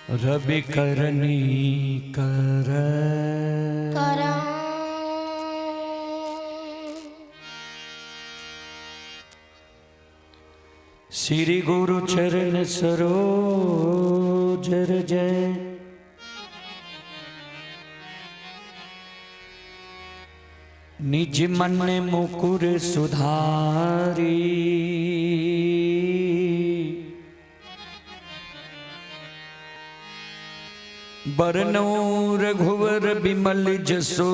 रवि करनी कर श्री गुरु चरण सरोज जय। निज मन मुकुर सुधारी बरनौ रघुवर बिमल जसो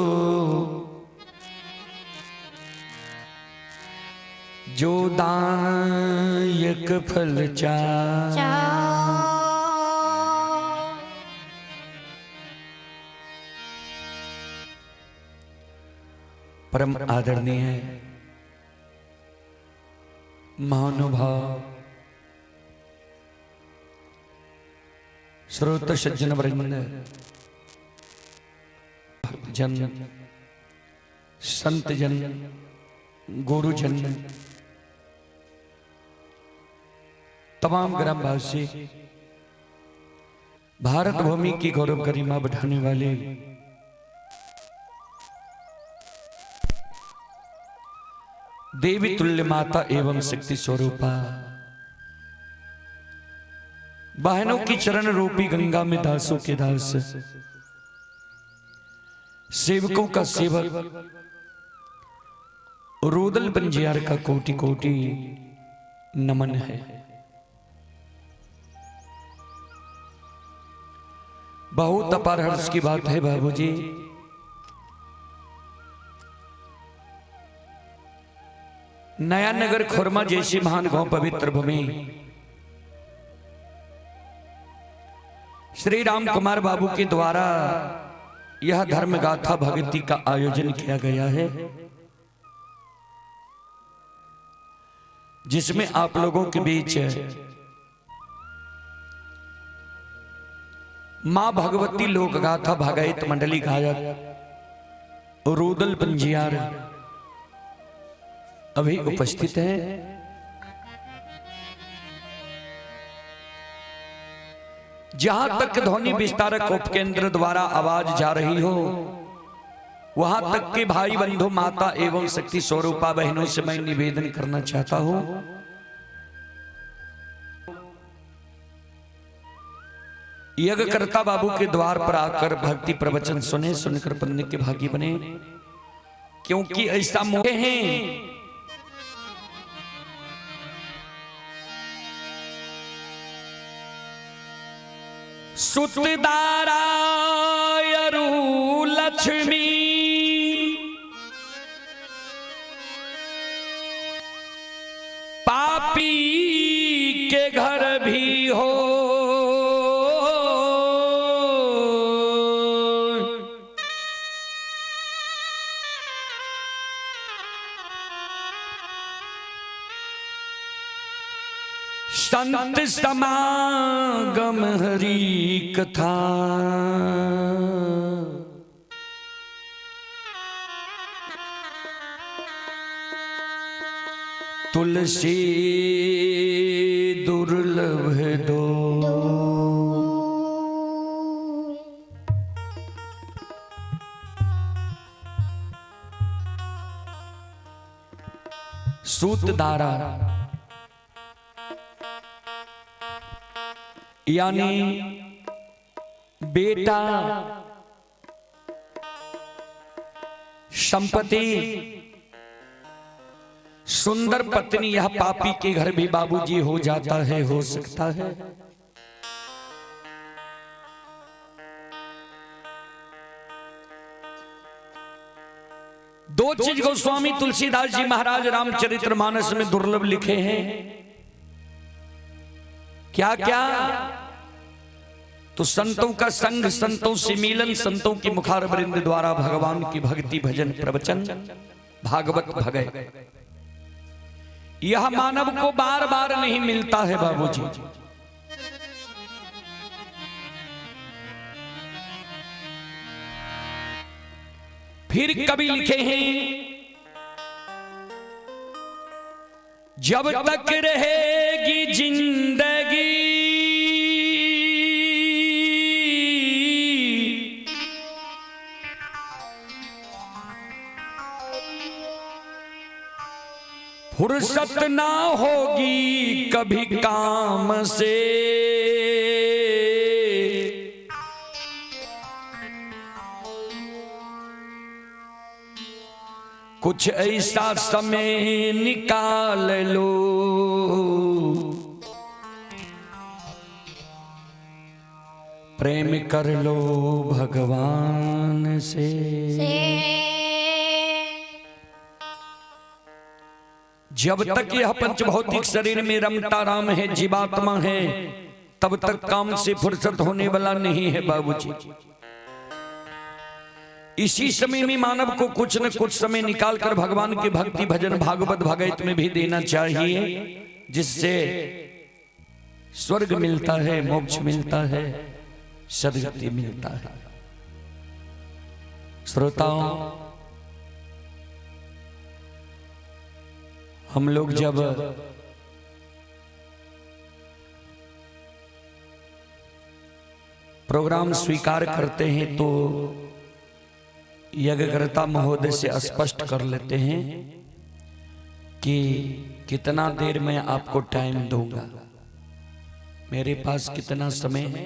जो दायक फल चार। परम आदरणीय महानुभाव श्रोत सज्जन वृंद जन संत जन गुरुजन तमाम ग्रामवासी भारत भूमि की गौरव गरिमा बढ़ाने वाले देवी तुल्य माता एवं शक्ति स्वरूपा बहनों की चरण रूपी गंगा में दासों के दास सेवकों का सेवक रोदल बंजियार का कोटि कोटि नमन है। बहुत अपार हर्ष की बात है बाबूजी, नया नगर खुरमा जैसी महान गांव पवित्र भूमि श्री राम कुमार बाबू के द्वारा यह धर्म गाथा भक्ति का आयोजन किया गया है, जिसमें आप लोगों के बीच मां भगवती लोक गाथा भागायत मंडली गायक रोदल बंजियार अभी उपस्थित है। जहां तक ध्वनि विस्तारक उपकेंद्र द्वारा आवाज जा रही हो, वहां तक के भाई बंधु माता एवं शक्ति स्वरूपा बहनों से मैं निवेदन करना चाहता हूं, यज्ञकर्ता बाबू के द्वार पर आकर भक्ति प्रवचन सुने, सुनकर पन्ने के भागी बने, क्योंकि ऐसा मौके हैं सुतदारायरु लक्ष्मी पापी के घर भी हो, संत समागम हरि कथा तुलसी दुर्लभ दो। सूतदारा यानी बेटा, संपत्ति, सुंदर पत्नी, यह पापी के घर भी बाबूजी हो जाता है, हो सकता है। दो चीज गोस्वामी तुलसीदास जी महाराज रामचरितमानस में दुर्लभ लिखे हैं। क्या क्या? तो संतों का संग, संतों से मिलन, संतों की मुखार वृंद द्वारा भगवान की भक्ति भजन प्रवचन भागवत भगय, यह मानव को बार बार नहीं मिलता है बाबूजी। फिर कभी लिखे हैं, जब तक रहेगी जिंदगी फुर्सत ना होगी कभी काम से, कुछ ऐसा समय निकाल लो, प्रेम कर लो भगवान से। जब तक यह पंचभौतिक शरीर में रमता राम है, जीवात्मा है, तब तक काम से फुर्सत होने वाला नहीं है बाबूजी। इसी समय में मानव को कुछ न कुछ समय निकालकर भगवान के भक्ति भजन भागवत भगवत में भी देना चाहिए, जिससे स्वर्ग मिलता है, मोक्ष मिलता है, सद्गति मिलता है। श्रोताओं, हम लोग जब प्रोग्राम स्वीकार करते हैं तो यज्ञकर्ता महोदय से स्पष्ट कर लेते हैं कि कितना देर में आपको टाइम दूंगा, मेरे पास कितना समय है।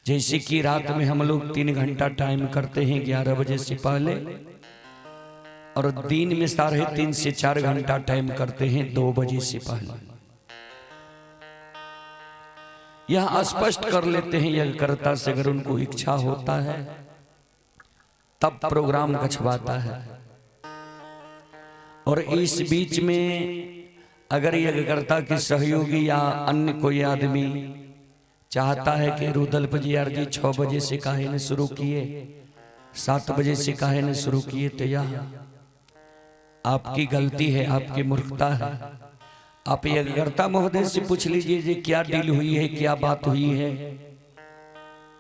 जैसे कि रात में हम लोग 3 घंटा टाइम करते हैं 11 बजे से पहले, और दिन में 3.5 से 4 घंटा टाइम करते हैं 2 बजे से पहले। यह स्पष्ट कर लेते हैं यज्ञकर्ता से, अगर उनको इच्छा होता है तब प्रोग्राम कछवाता है। और इस बीच में अगर यज्ञकर्ता के सहयोगी या अन्य कोई आदमी चाहता है कि रुदल जी 6 बजे से काहे ने शुरू किए, 7 बजे से काहे ने शुरू किए, तो यह आपकी गलती है, आपकी मूर्खता है। आप यज्ञकर्ता महोदय से पूछ लीजिए जी क्या डील हुई है, क्या बात हुई है।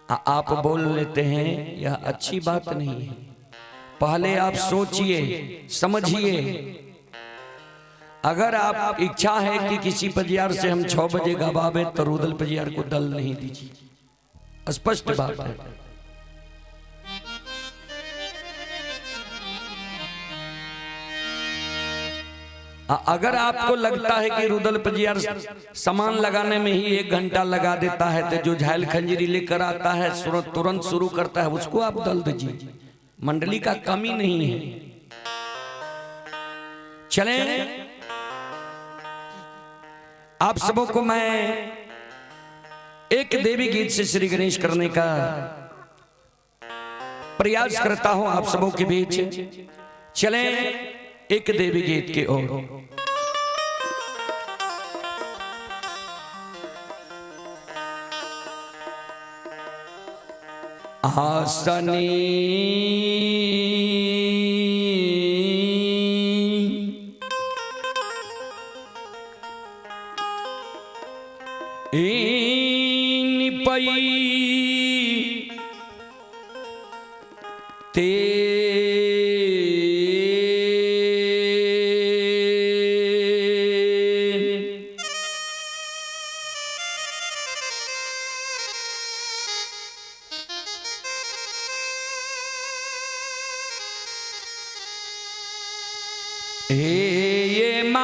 आप बोल लेते हैं, यह अच्छी बात नहीं है। पहले आप सोचिए, समझिए। अगर आप इच्छा है कि किसी पजियार से हम 6 बजे गवावे, तो रुदल पजियार को दल नहीं दीजिए, स्पष्ट बात है। अगर आपको लगता है कि रुदल पजियार सामान लगाने में ही 1 घंटा लगा देता है, तो जो झाइल खंजरी लेकर आता है तुरंत शुरू करता है, उसको आप दल दीजिए, मंडली का कमी नहीं है। चलें, आप सबों को मैं एक देवी गीत से श्री गणेश करने का प्रयास करता हूं आप सबों के बीच। चलें एक देवी गीत की ओर। आसनी पई ते ये माँ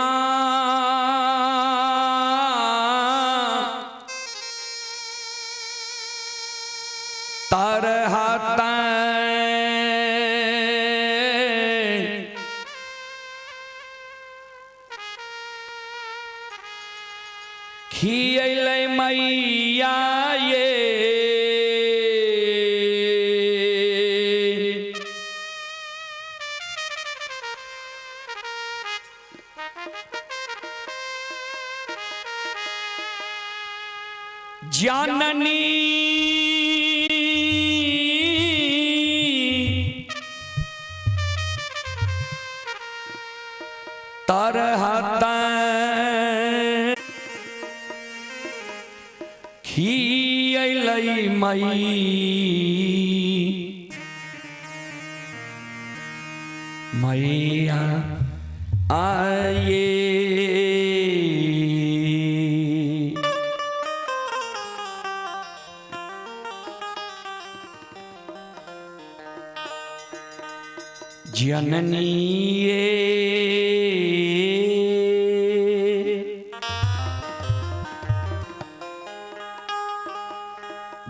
तरहता खियले मैया ये जाननी तरहता खियले मई मैया आए जननी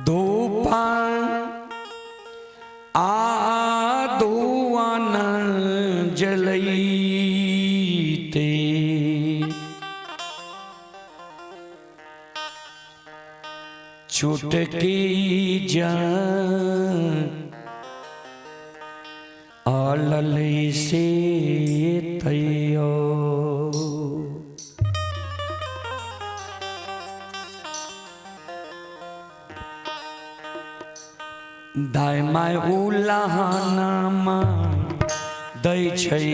धूपा आदुआन जलैते छुटकी जान आलल से तैयो दाय माय उलाहनामा दै छै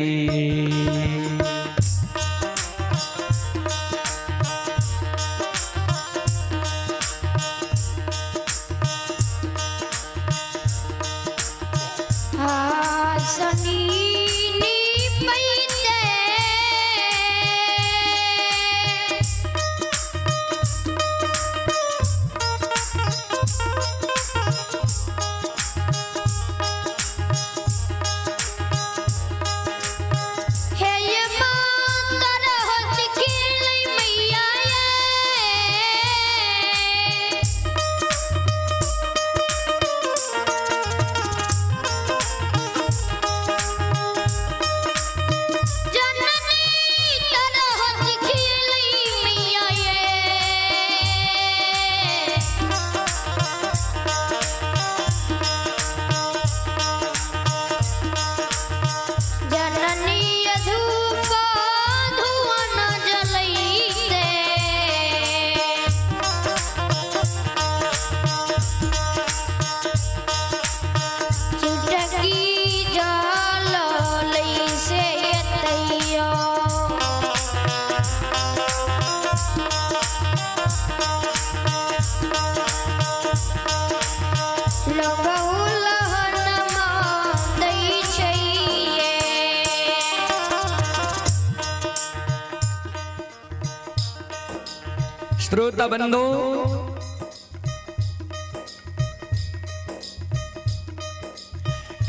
श्रोता बंधु,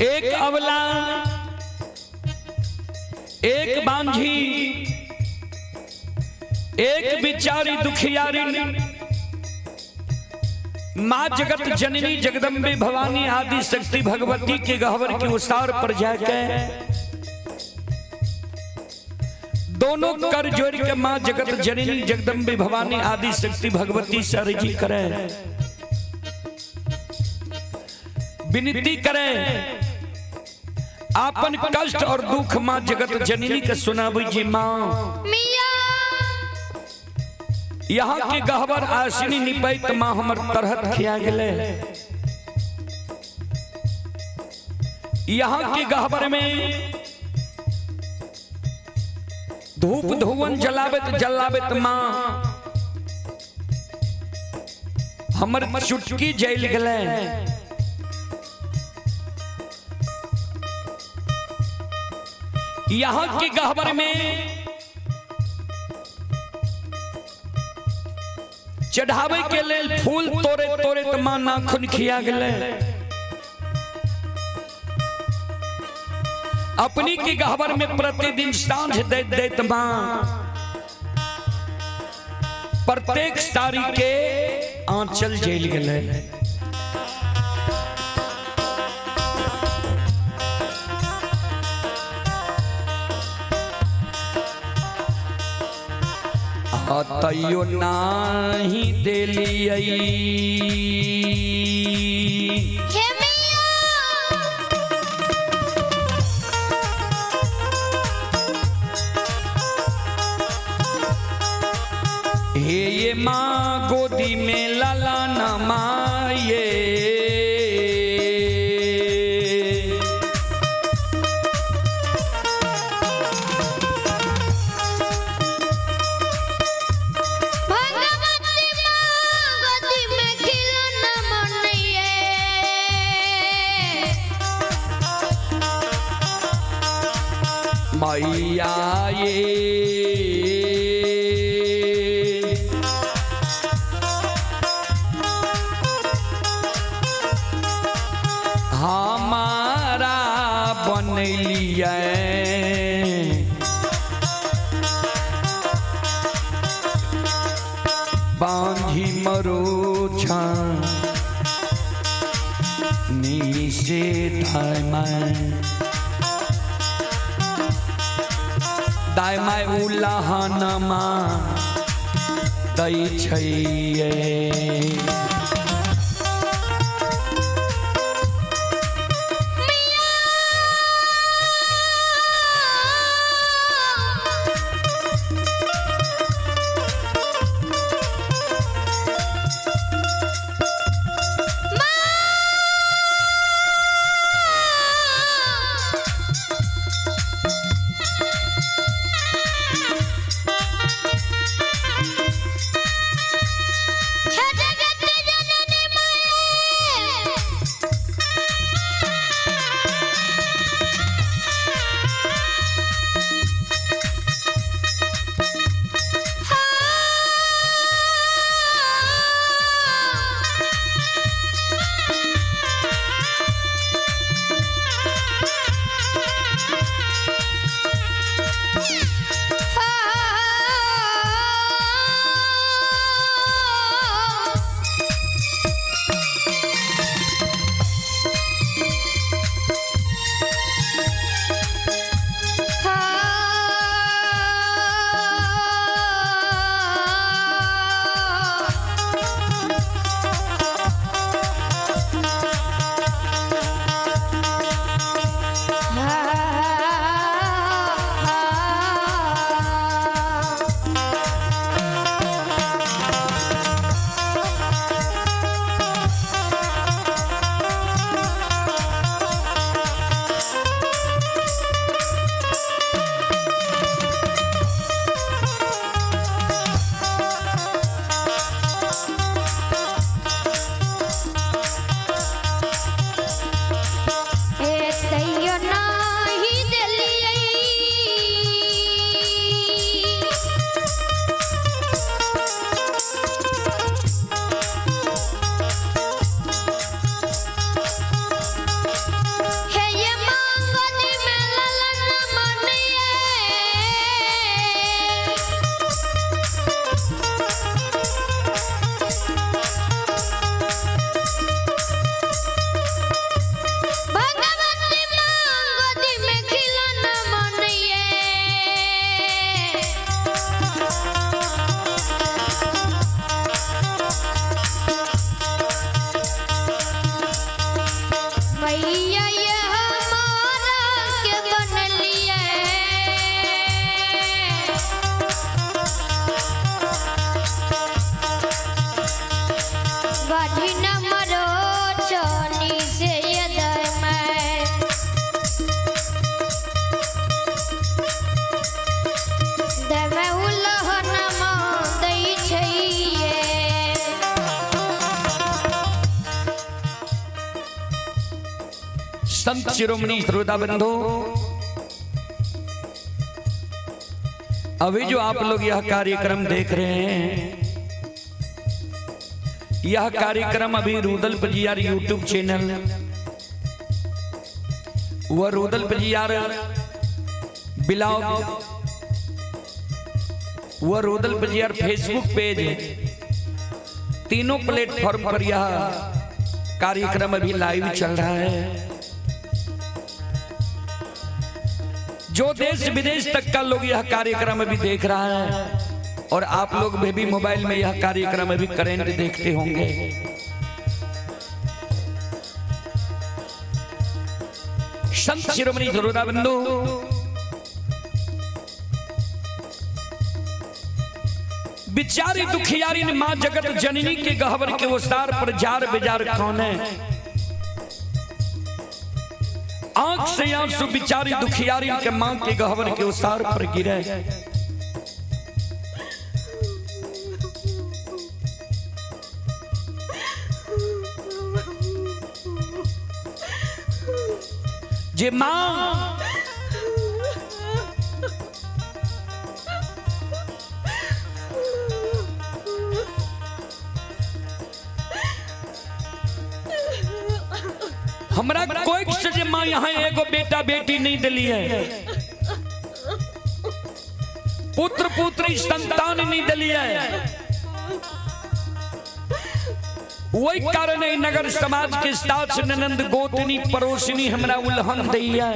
एक अबला, एक बांझी, एक बिचारी दुखियारी मां जगत जननी जगदम्बे भवानी आदि शक्ति भगवती के गहवर की उसार पर जाके दोनों कर जोड़ के मां जगत जननी जगदम्बे भवानी आदि शक्ति भगवती से अर्जी करे, विनती करे, आपन कष्ट और दुख मां जगत जननी के सुनाबी जी मां यहाँ के गहवर आसिनी निपैत मां हमर तरहत खिया गेले, यहाँ के गहवर में धूप धुवन जलावत मां हमर चुटकी जल गले। यहाँ के गहवर में चढ़ावे के लेल फूल तोरे तोरे मां नाखून खिया गले। अपनी की गहवर में प्रतिदिन सांझ दे देत मां प्रत्येक सारी के आंचल जेल गले। तैयो नाही देलियै हे ये माँ गोदी में लाला न माये मैया ये हमारा बनलिए बांझी मरो छा नी से दाय माय उल्लाहनमा दै छैये संत शिरोमणि श्रोता बंधु, अभी जो आप लोग यह कार्यक्रम देख रहे हैं, यह कार्यक्रम अभी रूदल पजियार यूट्यूब चैनल व रूदल पजियार ब्लॉग व रूदल पजियार फेसबुक पेज, तीनों प्लेटफॉर्म पर यह कार्यक्रम अभी लाइव चल रहा है। जो देश विदेश तक का लोग यह कार्यक्रम अभी देख रहा है, और आप लोग भी मोबाइल में यह कार्यक्रम अभी करंट देखते होंगे। संत शिरोमणि श्रोता बंधु, बिचारी दुखियारी ने मां जगत जननी के गहवर के ओसार पर जार बेजार कौन है। आंख से आंसू बिचारी दुखियारी के मां के गहवर के ओसार पर गिरे। जे मां हमरा कोई से मां यहाँ एगो बेटा बेटी नहीं दिली है, पुत्र पुत्री संतान नहीं दिली है। वही कारण है नगर समाज के साथ ननंद गोतनी पड़ोसनी हमरा उल्हन दैया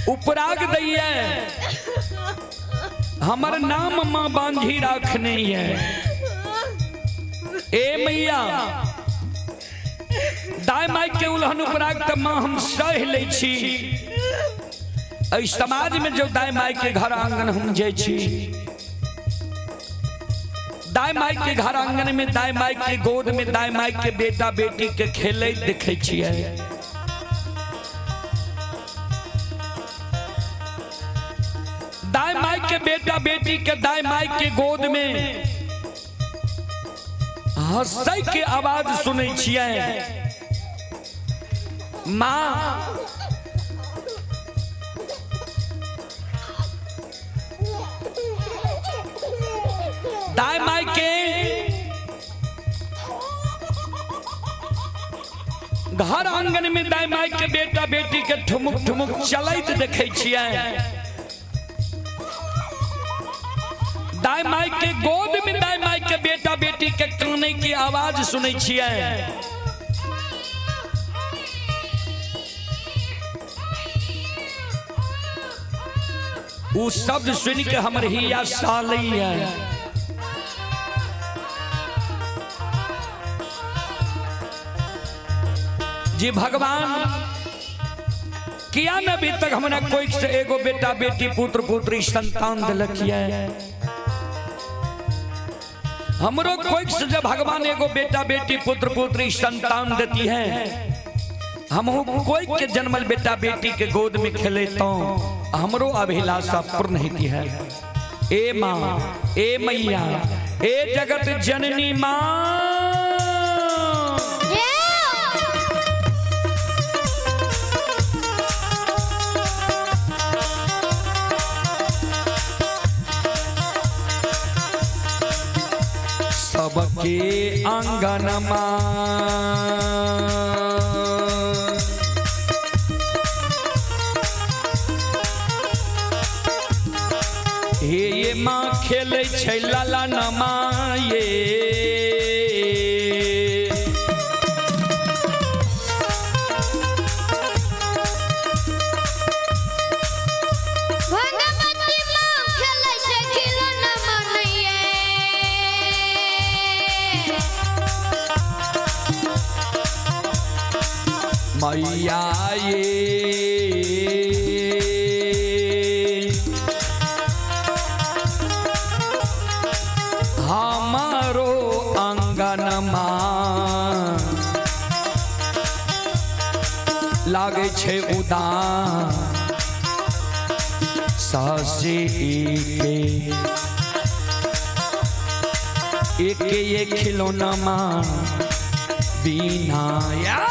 उपराग दैया हमर नाम मां बांझी राखने है। ए मैया दाई माई के उल्हन उपराग त मां हम सह ले छी। समाज में जो दाई माई के घर आंगन हम जाय छी, दाई माई के घर आंगन में दाई माई के गोद में दाई माई के बेटा बेटी के खेले देखे छिए। दाई माई के बेटा बेटी के दाई माई के गोद में हंसै के आवाज सुनै छिए। माँ दाई माई के घर आंगन में दाई माई के बेटा बेटी के ठुमुक ठुमुक चलैत देखे छिए। दाई माई के गोद में दाई माई के बेटा बेटी के काने की आवाज सुनै छिए। उ शब्द सुन के हमर हिया सालैया। जी भगवान किया न अभी तक हमरा कोई से एगो बेटा बेटी पुत्र पुत्री संतान दिलक है। हमरो कोई से जब भगवान एगो बेटा बेटी पुत्र पुत्री संतान देती है, हम कोई के जन्मल बेटा बेटी के गोद में खेले तो हमरो अभिलाषा पूर्ण होती है। ए माँ ए मैया ए जगत जननी माँ सबके आंगन हे माँ खेले छै लाला नमा ये मैया ये हमारो आंगनमा लागे छे उदान सासे एक खिलौना मान बिना या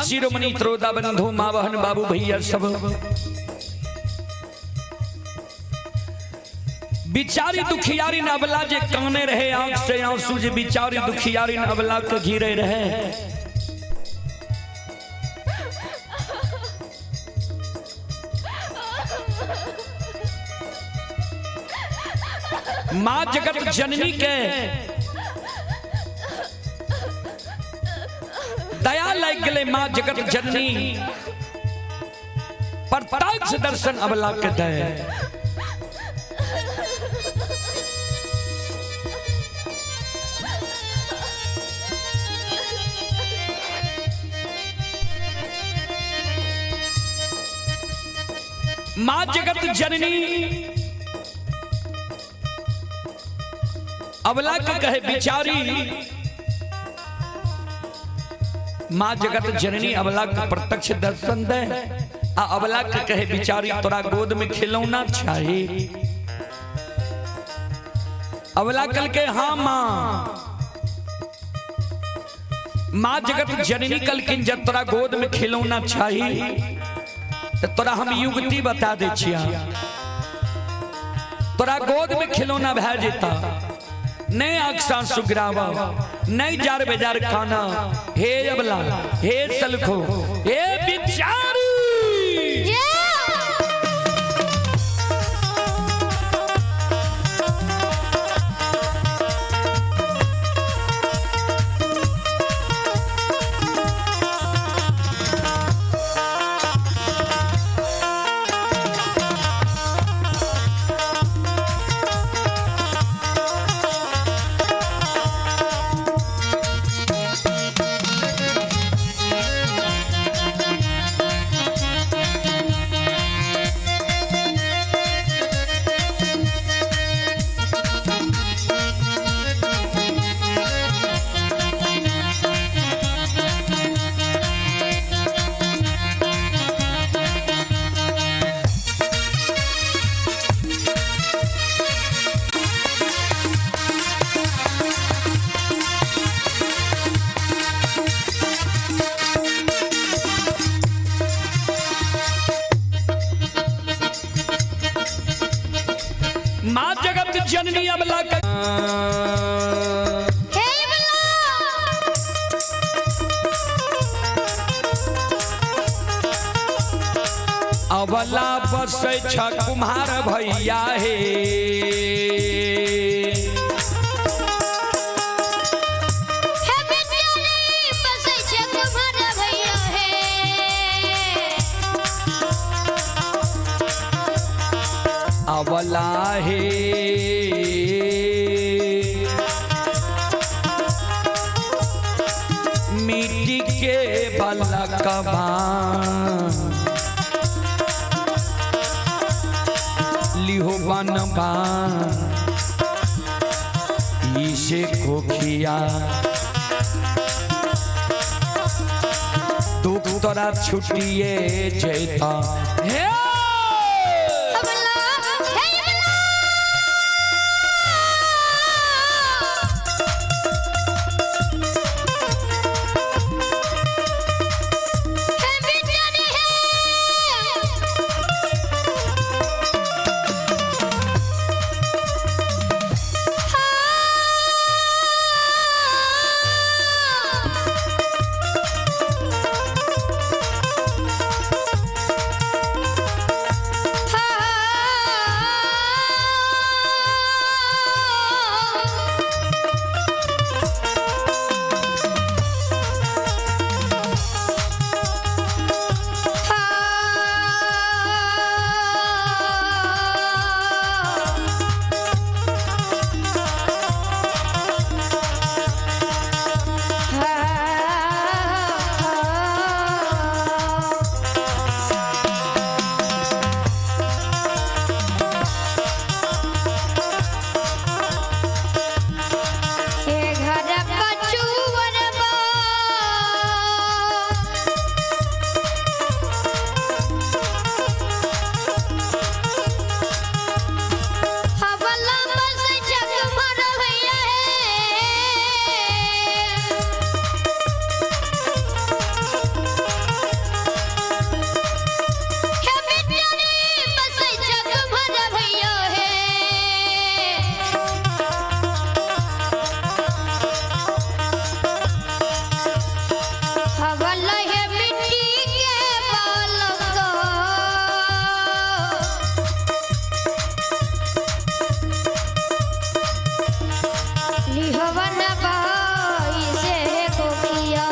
शिरोमणि त्रोदा बंधु माँ बहन बाबू भैया सब बिचारी दुखियारी नबला जे काने रहे आंख से आंसू जे बिचारी दुखियारी नबला के गिरे रहे। माँ जगत जननी के दया लग गले। माँ जगत जननी प्रत्यक्ष दर्शन अबला के दे। माँ जगत जननी अबला के कहे बिचारी। माँ जगत जननी अबला का प्रत्यक्ष दर्शन दे। अबला के कहे बिचारी तोरा गोद में खिलौना चाहिए। अबला कल के हाँ माँ। माँ जगत जननी कल किन जब तोरा गोद में खिलौना चाहिए तो तोरा हम युक्ति बता दे छिया। तोरा गोद में खिलौना भै जेता नहीं अक्सा सुग्रावा नहीं जार बेजार खाना। हे अबला हे सलखो हे बिचारी माँ जगत जननी अबला का अबला बस कुम्हार भैया हे। अबला हे मिट्टी के बलकबा लिहो बनबा इसे कोखिया दुख तोरा छुटिए जैता हे। हवन भाई से को किया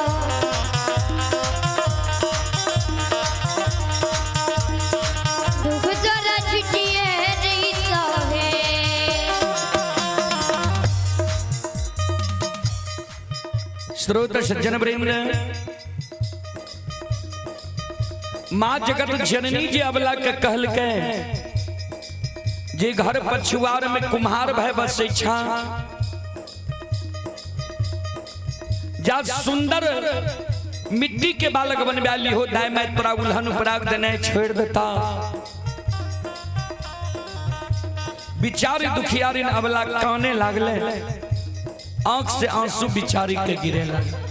दुख जरा छुटिए नहीं सहे श्रोता सज्जन प्रेम माँ जगत जननी जी अबला के कहल के जे घर पछुआर में कुम्हार भय बस इच्छा जा सुंदर मिट्टी के बालक बन ब्याली हो दाय मैं तोरा उल्हन उपराग देने छेड़ देता बिचारी दुखियारी अबला काने लागले आंख से आंसू बिचारी के गिरे लगे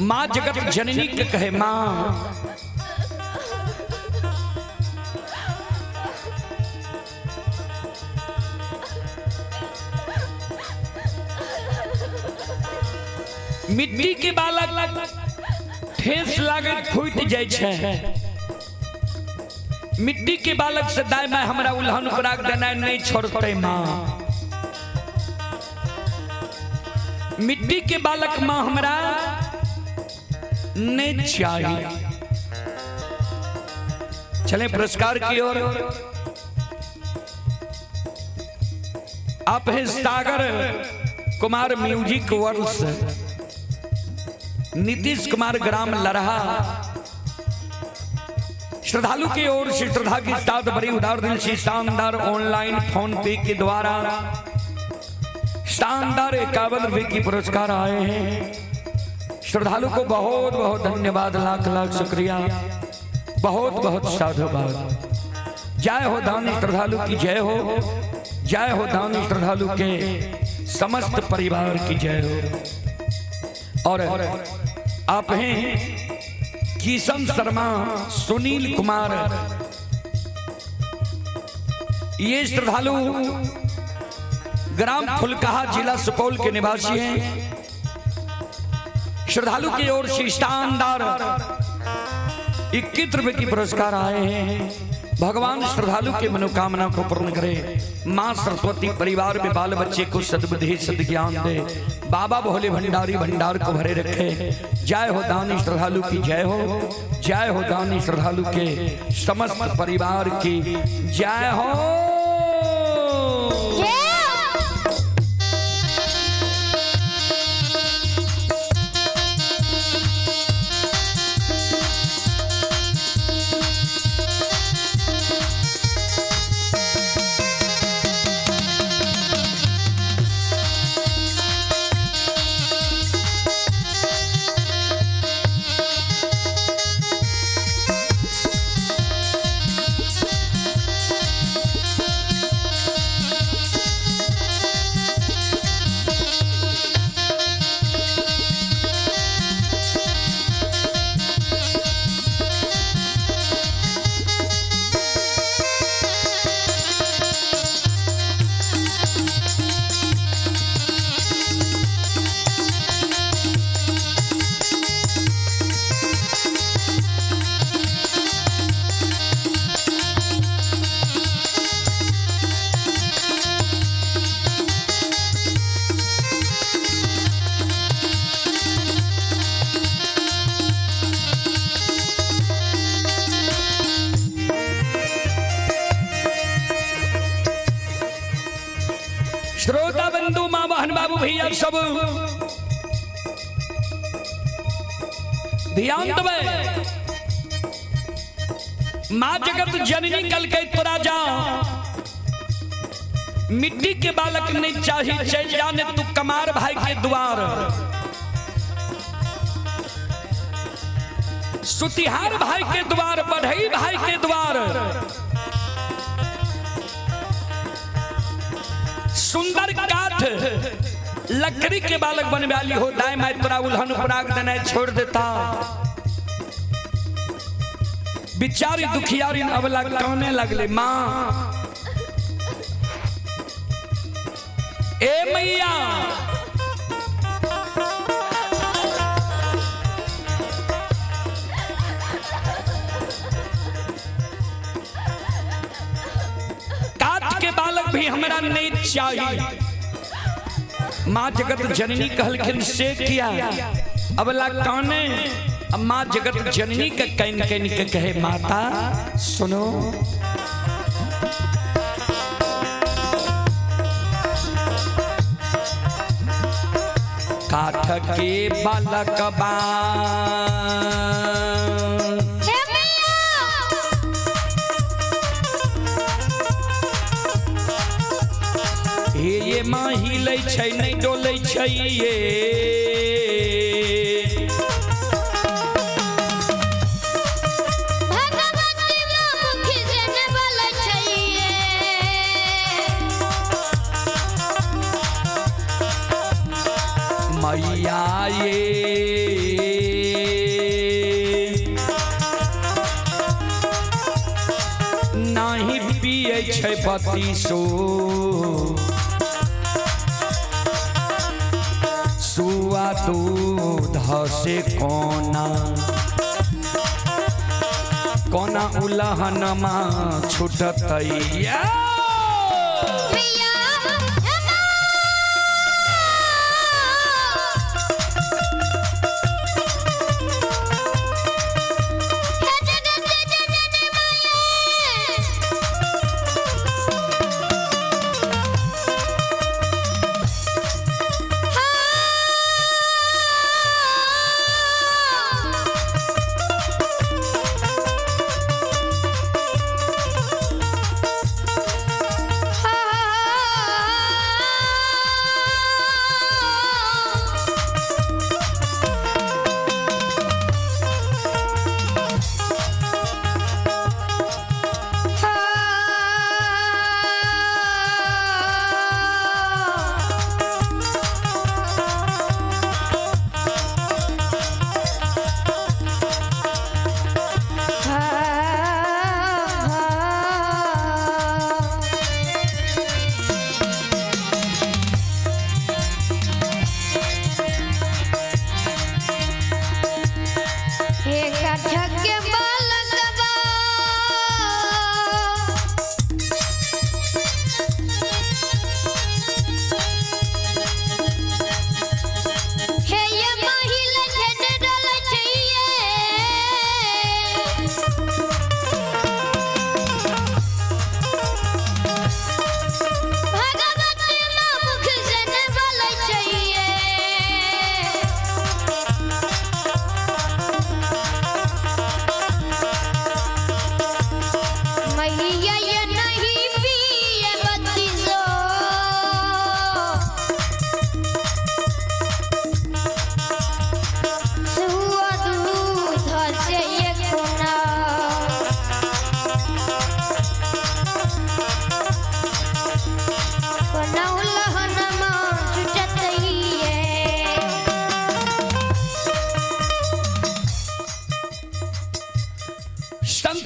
माँ जगत जननी के कहे माँ मिट्टी के बालक ठेस लागे फूट जाय छे मिट्टी के बालक से दाय मैं हमरा उल्हन उपराग देना नहीं छोड़ते माँ मिट्टी के बालक माँ हमरा नहीं चाहिए चले पुरस्कार की ओर आप हैं सागर कुमार म्यूजिक वर्ल्स नीतीश कुमार ग्राम लरहा श्रद्धालु की ओर से श्रद्धा की साथ बड़ी उदार दिल से शानदार ऑनलाइन फोन पे के द्वारा शानदार 51 रुपए की पुरस्कार आए हैं श्रद्धालु को बहुत बहुत धन्यवाद लाख लाख शुक्रिया बहुत बहुत साधुवाद जय हो दानी श्रद्धालु की जय हो दानी श्रद्धालु के समस्त परिवार की जय हो और आप हैं किशन शर्मा सुनील कुमार ये श्रद्धालु ग्राम फुलकाहा जिला सुपौल के निवासी हैं श्रद्धालु की ओर से शानदार 21 रुपए की पुरस्कार आए हैं भगवान श्रद्धालु के मनोकामना को पूर्ण करे मां सरस्वती परिवार में बाल बच्चे को सद्बुद्धि सद्ज्ञान दे बाबा भोले भंडारी भंडार को भरे रखे जय हो दानी श्रद्धालु की जय हो दानी श्रद्धालु के समस्त परिवार की जय हो श्रोता बंधु मां बहन बाबू भैया सब ध्यान दबे मां जगत जननी कल के तोरा जा मिट्टी के बालक नहीं चाहिए चल जाने तू कमार भाई के द्वार सुतिहार भाई के द्वार बढ़ई भाई के द्वार सुंदर काठ लकड़ी के बालक बन वाली हो दाय मैं तोरा उल्हन उपराग देने छोड़ देता बिचारी दुखियारी अबला काने लगले मां ए मैया भी हमरा नहीं चाहिए। माँ जगत जननी कहलखिन से किया अबला काने। माँ जगत जननी के कैन कैन के कहे माता सुनो, काठ के बालक बा ये माँ हिलै छै नहीं डोलै छै ये। मैया ये नहीं पिए छै बत्तीसो सुआ दूध से कोना कोना उलहन मा छुटतैया।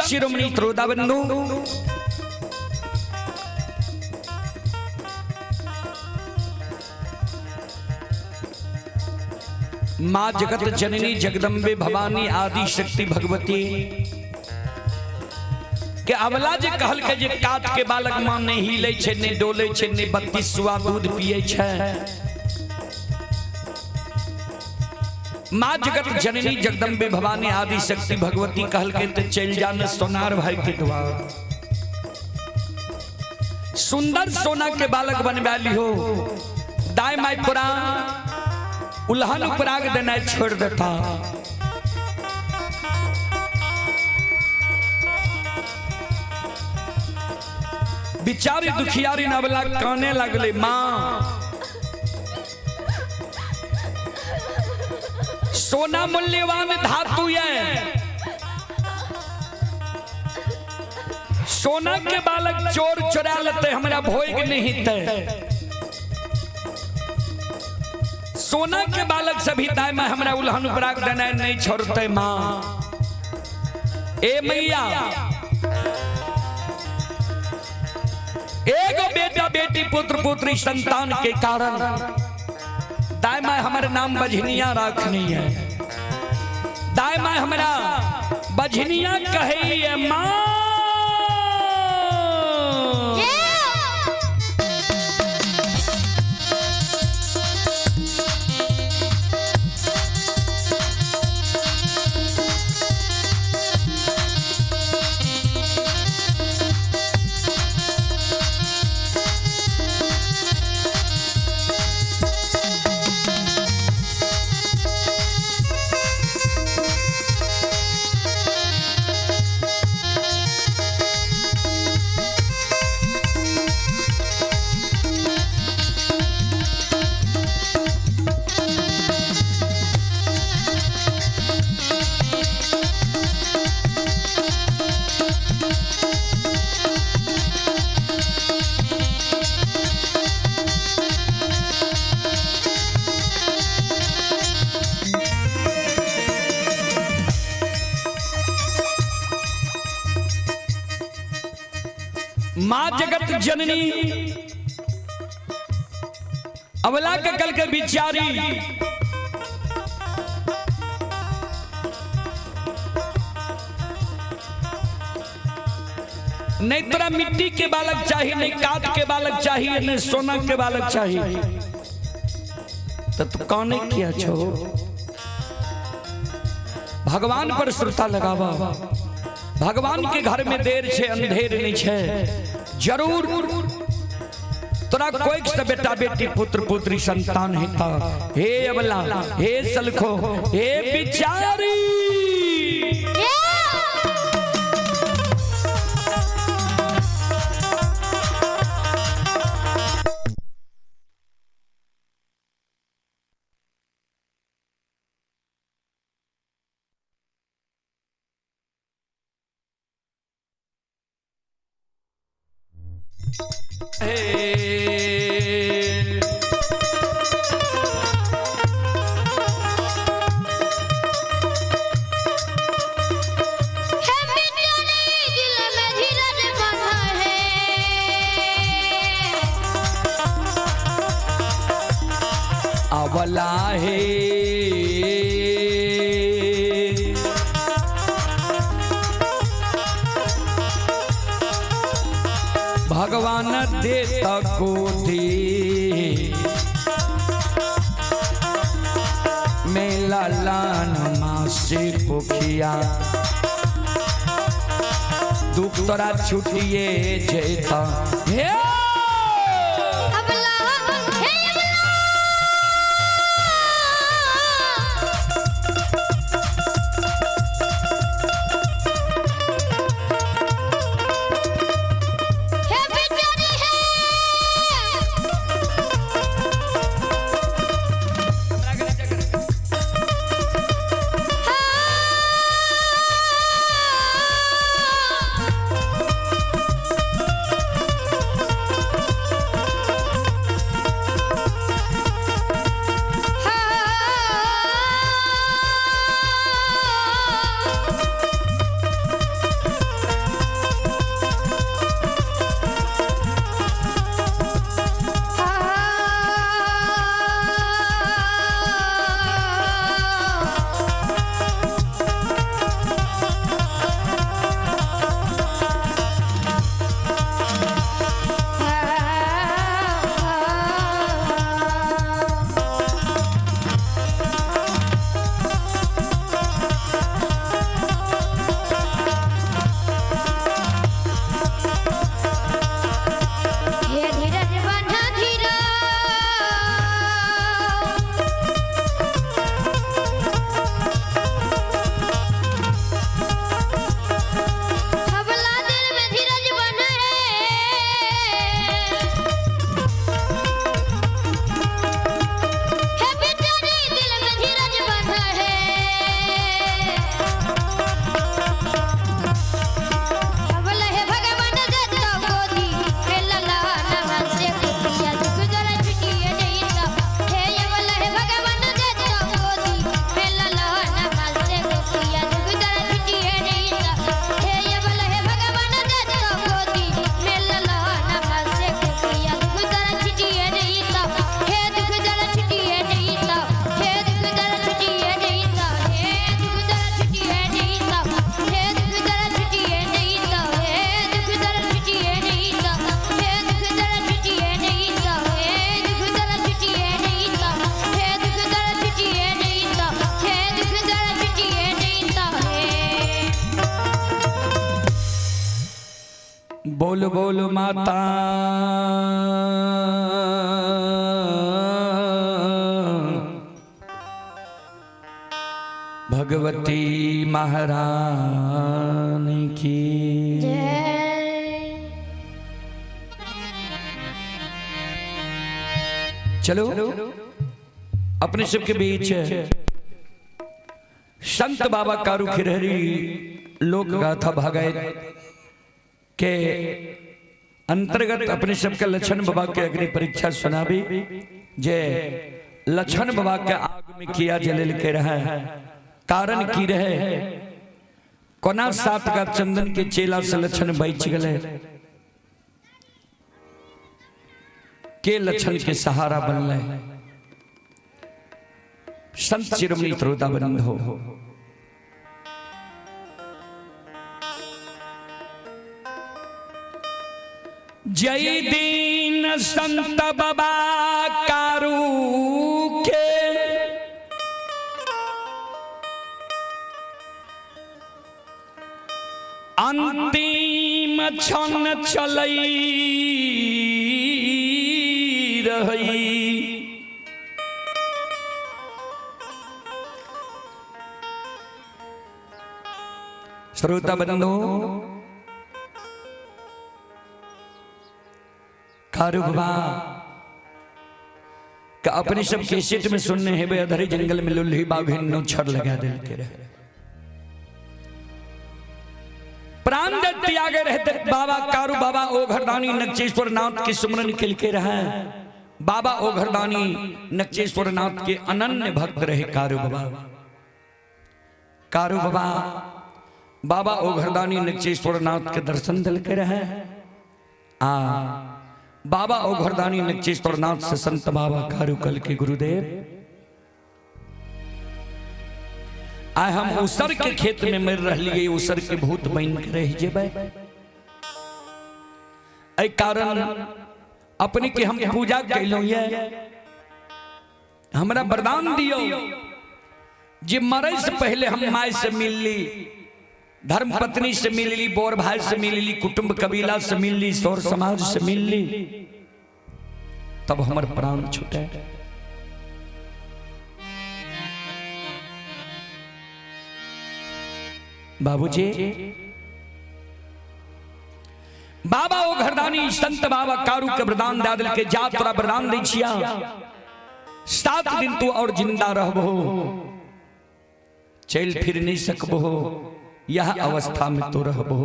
शिरोमणि त्रोदाबंधु माँ जगत जननी जगदम्बे भवानी आदि शक्ति भगवती के अबला जे कहल के जे काट के बालक मां नहीं हिले छे नहीं डोले छे नहीं 32 दूध पिए छे। माँ जगत जननी जगदम्बे भवानी आदि शक्ति भगवती कहल के ते चल जान सोनार भाई के द्वार सुंदर सोना के बालक बनवाली हो। दाई माई पुरा उल्हन उपराग देना छोड़ देता। बिचारी दुखियारी नवला काने लगले माँ सोना मूल्यवान धातु है, सोना के बालक चोर चुरा लेते हमरा भोग नहीं थे। सोना के बालक सभी दाई में हमरा उल्हन उपराग देना नहीं छोड़ते। माँ ए मैया एगो बेटा बेटी पुत्र पुत्री संतान के कारण दाई माँ हमारे नाम बझनिया रखनी है। दाई माँ हमारा बझनिया कही है। माँ माँ जगत जननी अवला के कल के बिचारी नहीं तोरा मिट्टी के बालक चाहिए, नहीं काठ के बालक चाहिए, नहीं सोना के बालक चाहिए, तो तू कौन किया छो? भगवान पर श्रद्धा लगावा। भगवान के घर में देर छे अंधेर नहीं छे। जरूर तोरा कोई से बेटा बेटी पुत्र पुत्री संतान हेता। हे अबला, हे सलखो, हे बिचारी, अवला है भगवान देता को दे मेला लान माँ से पुखिया दुख तोरा छुटिए जेता। बोल बोल माता भगवती महारानी की चलो अपने सबके बीच संत बाबा कारू खिरहरी लोक गाथा भागायत के अंतर्गत अपने सबके लक्षण बाबा के अग्नि परीक्षा सुनाबी जे लक्षण बाबा के आग में किया जलेल के रहा कारण की रहे कोना सात का चंदन के चेला से लक्षण बच गए के लक्षण के सहारा बनल संत शिरोमणि श्रोता बंधो। जय दीन संत बाबा कारू के अंतिम क्षण चलई रही। श्रोता बंधो, कारू बाबा का अपने सब केसेट में सुनने है वे अधरे जंगल में लुल्ही बाघिन छड़ लगा दिल के रहे प्राण त्याग रहते बाबा कारू बाबा ओघरदानी नक्षेश्वर नाथ के सुमरन खिल के रहे। बाबा ओघरदानी नक्षेश्वर नाथ के अनन्य भक्त रहे कारू बाबा। कारू बाबा बाबा ओघरदानी नक्षेश्वर नाथ के दर्शन दिल के रहे। बाबा ओघरदानी नक्षेश्वर नाथ से संत बाबा कारू कल के गुरुदेव आए हम उसर के खेत में मर रही उसर के भूत बन के रह जेबे। ऐ कारण अपने के हम पूजा कैलो ये हमरा वरदान दियो जे मरे से पहले हम माय से मिल ली, धर्म पत्नी से मिल ली, बोर भाई से मिल ली, कुटुंब कबीला से मिल ली, सौर समाज से मिल ली, तब हमार प्राण छूटे। बाबूजी बाबा ओघरदानी संत बाबा कारू के वरदान दादल के जा तोरा वरदान दै छिया 7 दिन तू और जिंदा रहबो, चल फिर नहीं सकबो, यह अवस्था में तो रहबो।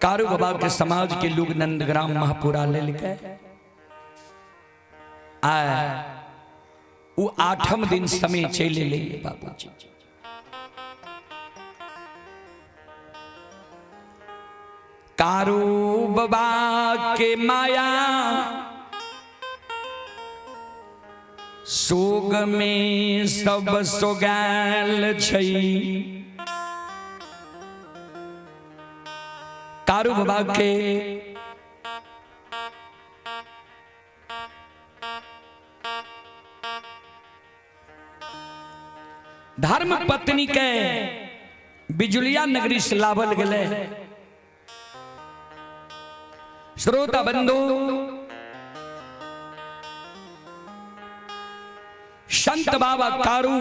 कारू बाबा के समाज के लोग नंदग्राम महापुरा ले लेके आए। वो 8वें दिन समय चले ले बाबूजी। कारू बाबा के माया सोग में सब सोगैल छई। कारू बाबा के धर्म पत्नी के बिजुलिया नगरी से लावल गले। श्रोता बंधु, संत बाबा कारू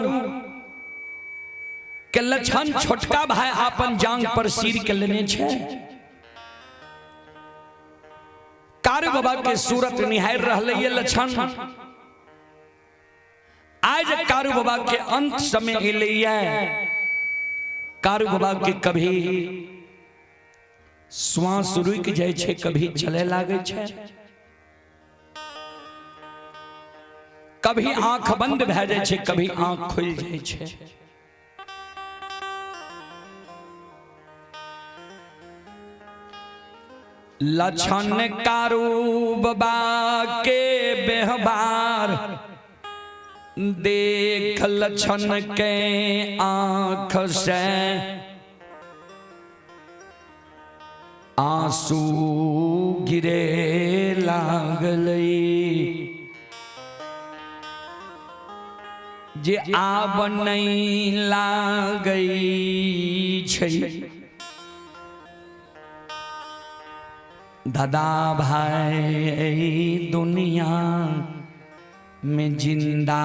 के लक्षण छोटका भाई आपन जांग पर सिर के लेने छे। कारू बाबा के सूरत निहार रहले ये लक्षण। आज कारू बाबा के अंत समय एलिया। कारू बाबा के कभी श्वास रुक जाए छे, कभी चले लागे छे, कभी आंख बंद भे जाए छे, कभी आंख खुल जाए छे। लक्षण कारू बाबा के व्यवहार देख लक्षण के आंख से आंसू गिरे लागलई। जे आब नहीं लागई छै दादा भाई दुनिया में जिंदा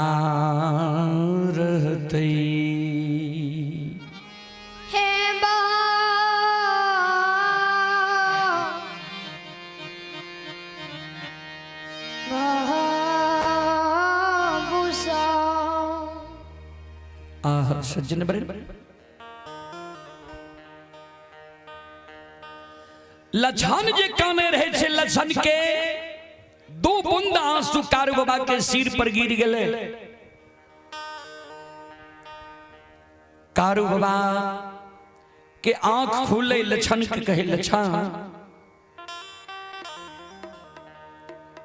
रहते। सज्जन बड़े लक्षण जे काने रहे छे, लक्षण के 2 बूंद आंसू कारू बाबा के सिर पर गिर गए। कारू बाबा के आंख खुले लछन के कहे लछन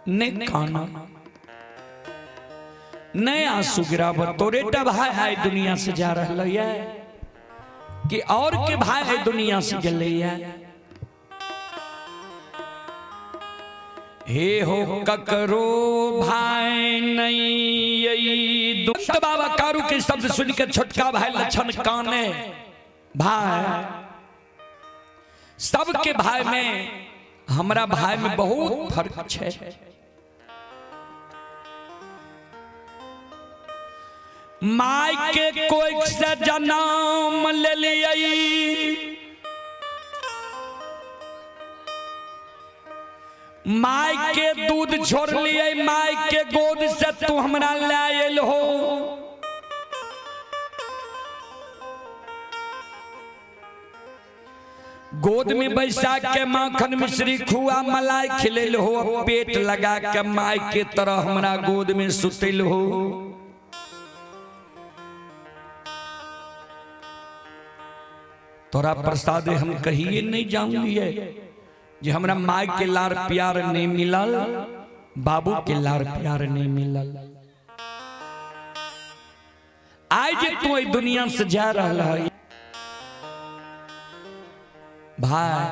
ने काना ने आंसू गिराव तोरे भाई है दुनिया से जा रहा है कि और के भाई है दुनिया से गले हे हो ककरो भाई नहीं दुष्ट बाबा कारू के शब्द सुनकर छोटका भाई लछन काने भाई सबके भाई में हमरा भाई में बहुत फर्क है। माई के कोई से जन्म ले लिया माई के दूध छोड़ लिए माई के गोद से तू हमरा लायल हो गोद में बैसा के माखन मिश्री खुआ मलाई खिलेल हो पेट लगा के माई के तरह हमरा गोद में सुतल हो। तोरा प्रसाद हम कहिए नहीं जाऊंगी जे हमरा माई के लार प्यार नहीं मिलल बाबू के लार प्यार नहीं मिलल। आज तू दुनिया से जा रहा है भाई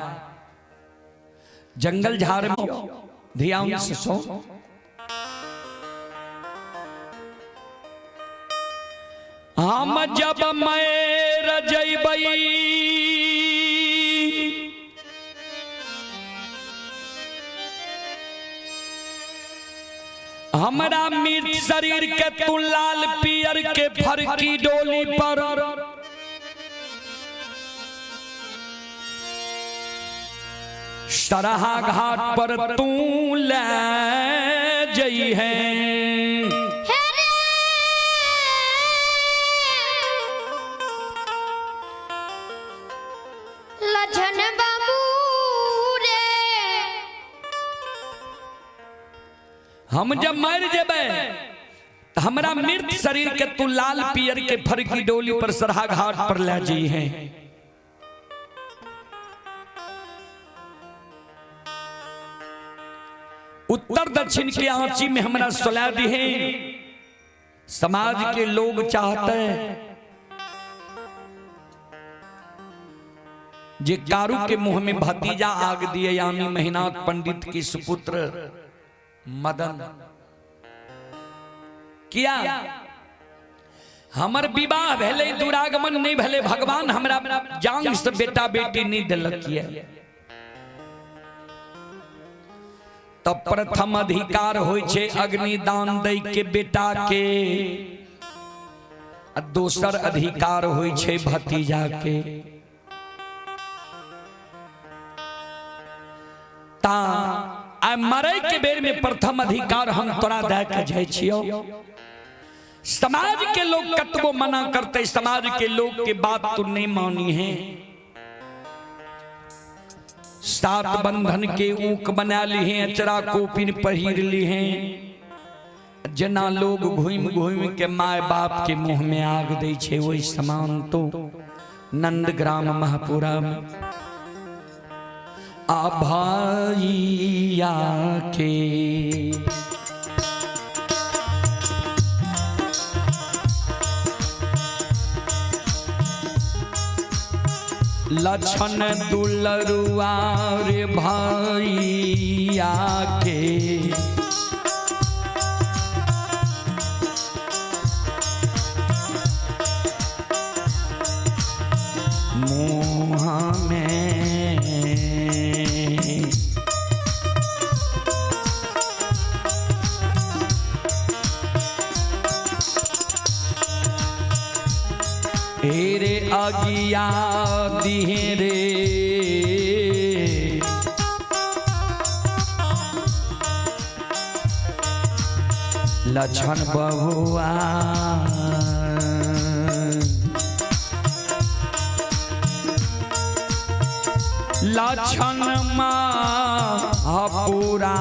जंगल झाड़ में ध्यान से सो हम जब मैं रजबई हमरा मृत शरीर के तू लाल पियर के फरकी डोली पर सरहा घाट पर तू ले जई है लछन बाबू रे हम जब मर जेबे तो हमरा मृत शरीर के तू लाल पियर के फरकी डोली पर सरहा घाट पर ले जई है। उत्तर दक्षिण के आंची में हमरा सुला दी है। समाज के लोग चाहते हैं जे कारू के मुंह में भतीजा आग दिए यानी मेहनाथ पंडित की सुपुत्र मदन किया हमर विवाह भले दुरागमन नहीं भले भगवान हमरा जांग से बेटा बेटी नहीं दिलक किया तब प्रथम अधिकार होय छे अग्निदान दई के बेटा के दोसर अधिकार होय छे भतीजा के। ता आ मरे के बेर में प्रथम अधिकार हम तोरा दे के जाय छियो। समाज के लोग कतबो मना करते समाज के लोग के बात तू नहीं मानी है। सात बंधन के ऊक बना ली हैं अचरा कोपिन पहिर ली हैं जना लोग घूम घूम के माय बाप के मुंह में आग दे छे वही समान तो नंदग्राम महापुरा में आ भाईया के लछन दुलरुआ रे भाईया के मुँह में हेरे अगिया दिहे रे लछन बहुआ लछन महापुरा